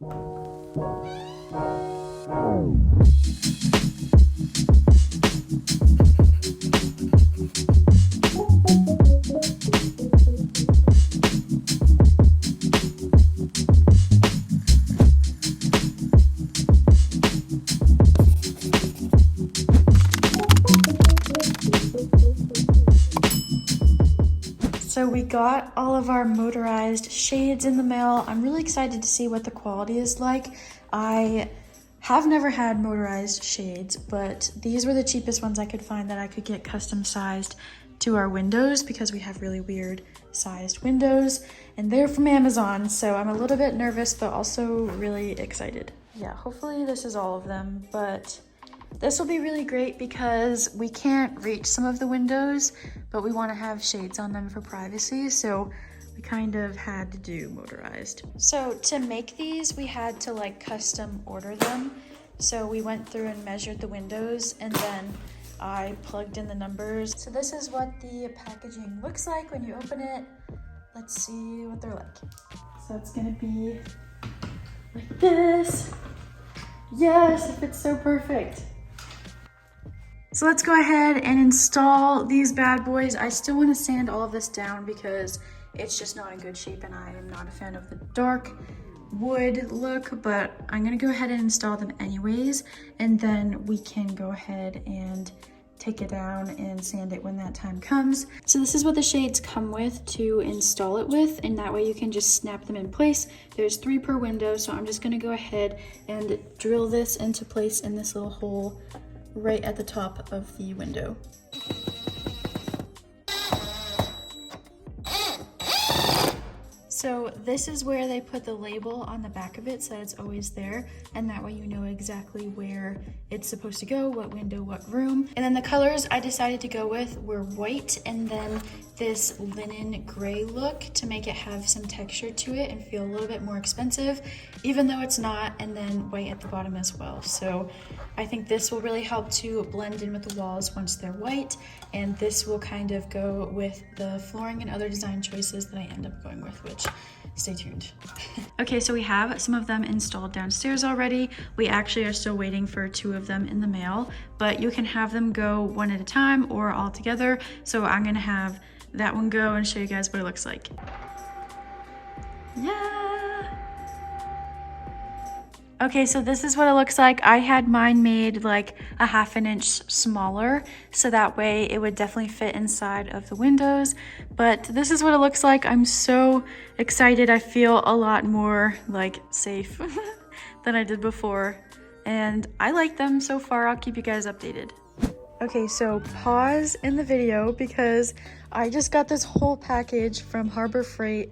So we got all of our motorized shades in the mail. I'm really excited to see what the quality is like. I have never had motorized shades, but these were the cheapest ones I could find that I could get custom sized to our windows because we have really weird sized windows and they're from Amazon. So I'm a little bit nervous, but also really excited. Yeah, hopefully this is all of them, but this will be really great because we can't reach some of the windows, but we want to have shades on them for privacy. So we kind of had to do motorized. So to make these, we had to like custom order them. So we went through and measured the windows and then I plugged in the numbers. So this is what the packaging looks like when you open it. Let's see what they're like. So it's gonna be like this. Yes, it fits so perfect. So let's go ahead and install these bad boys. I still want to sand all of this down because it's just not in good shape and I am not a fan of the dark wood look, but I'm gonna go ahead and install them anyways, and then we can go ahead and take it down and sand it when that time comes. So this is what the shades come with to install it with, and that way you can just snap them in place. There's 3 per window, so I'm just gonna go ahead and drill this into place in this little hole right at the top of the window. So this is where they put the label on the back of it so that it's always there, and that way you know exactly where it's supposed to go, what window, what room. And then the colors I decided to go with were white and then this linen gray look to make it have some texture to it and feel a little bit more expensive, even though it's not, and then white at the bottom as well. So I think this will really help to blend in with the walls once they're white, and this will kind of go with the flooring and other design choices that I end up going with, which stay tuned. Okay, so we have some of them installed downstairs already. We actually are still waiting for 2 of them in the mail, but you can have them go one at a time or all together. So I'm gonna have that one go and show you guys what it looks like. Yeah. Okay, so this is what it looks like. I had mine made like a 1/2 inch smaller, so that way it would definitely fit inside of the windows. But this is what it looks like. I'm so excited. I feel a lot more like safe than I did before. And I like them so far. I'll keep you guys updated. Okay, so pause in the video because I just got this whole package from Harbor Freight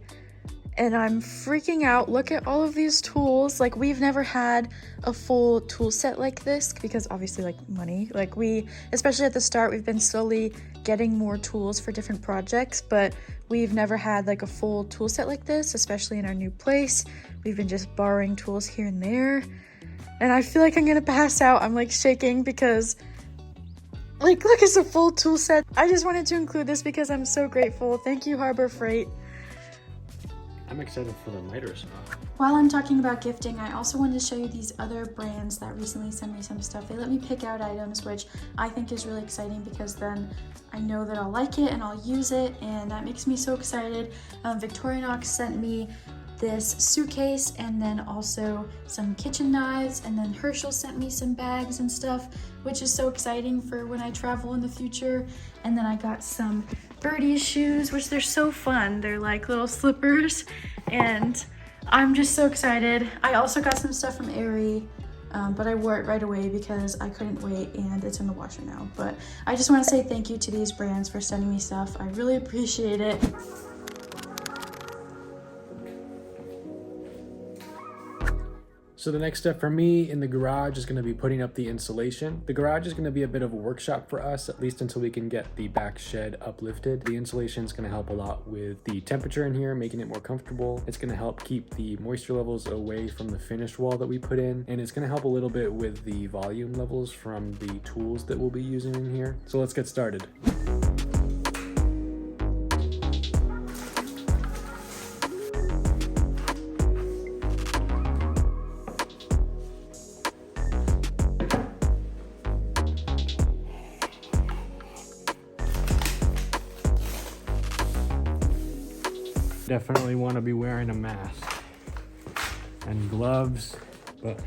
and I'm freaking out. Look at all of these tools. Like, we've never had a full tool set like this because obviously like money. Like, especially at the start, we've been slowly getting more tools for different projects, but we've never had like a full tool set like this, especially in our new place. We've been just borrowing tools here and there. And I feel like I'm gonna pass out. I'm like shaking because like, look, it's a full tool set. I just wanted to include this because I'm so grateful. Thank you, Harbor Freight. I'm excited for the miter saw. While I'm talking about gifting, I also wanted to show you these other brands that recently sent me some stuff. They let me pick out items, which I think is really exciting because then I know that I'll like it and I'll use it, and that makes me so excited. Victorinox sent me this suitcase and then also some kitchen knives, and then Herschel sent me some bags and stuff, which is so exciting for when I travel in the future. And then I got some Birdies shoes, which they're so fun. They're like little slippers and I'm just so excited. I also got some stuff from Aerie, but I wore it right away because I couldn't wait and it's in the washer now. But I just want to say thank you to these brands for sending me stuff. I really appreciate it. So the next step for me in the garage is going to be putting up the insulation. The garage is going to be a bit of a workshop for us, at least until we can get the back shed uplifted. The insulation is going to help a lot with the temperature in here, making it more comfortable. It's going to help keep the moisture levels away from the finished wall that we put in, and it's going to help a little bit with the volume levels from the tools that we'll be using in here. So let's get started. Definitely want to be wearing a mask and gloves, but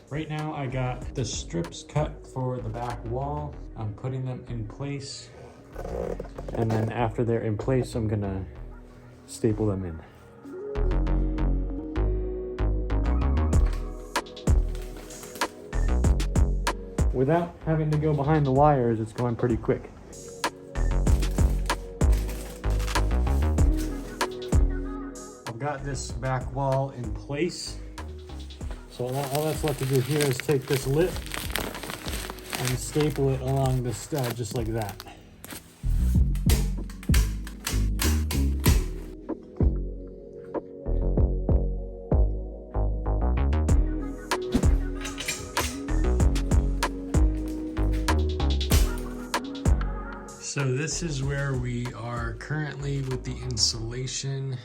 right now I got the strips cut for the back wall. I'm putting them in place, and then after they're in place, I'm gonna staple them in. Without having to go behind the wires, it's going pretty quick. I've got this back wall in place. So all that's left to do here is take this lip and staple it along the stud just like that. So this is where we are currently with the insulation.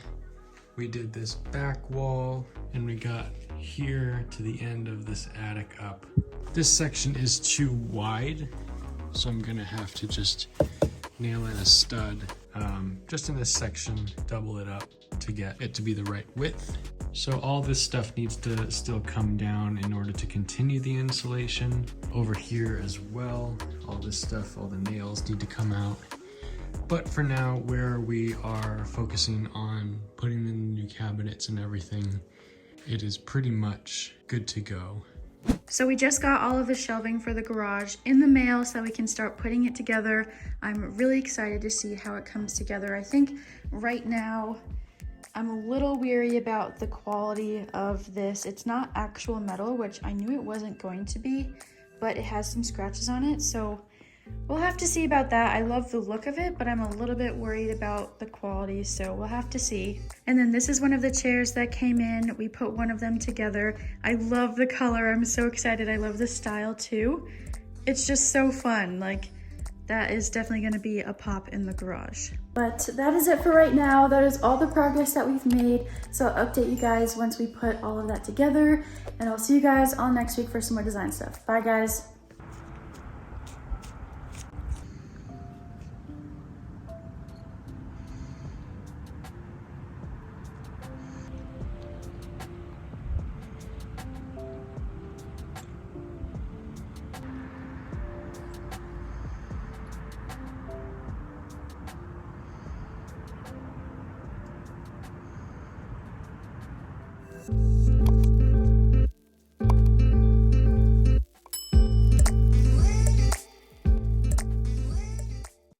We did this back wall and we got here to the end of this attic up. This section is too wide, so I'm gonna have to just nail in a stud just in this section, double it up to get it to be the right width. So all this stuff needs to still come down in order to continue the insulation. Over here as well, all this stuff, all the nails need to come out. But for now, where we are focusing on putting in new cabinets and everything, it is pretty much good to go. So we just got all of the shelving for the garage in the mail so we can start putting it together. I'm really excited to see how it comes together. I think right now I'm a little weary about the quality of this. It's not actual metal, which I knew it wasn't going to be, but it has some scratches on it, so we'll have to see about that. I love the look of it, but I'm a little bit worried about the quality, so we'll have to see. And then this is one of the chairs that came in. We put one of them together. I love the color. I'm so excited. I love the style too. It's just so fun. Like, that is definitely going to be a pop in the garage. But that is it for right now. That is all the progress that we've made. So I'll update you guys once we put all of that together, and I'll see you guys all next week for some more design stuff. Bye guys.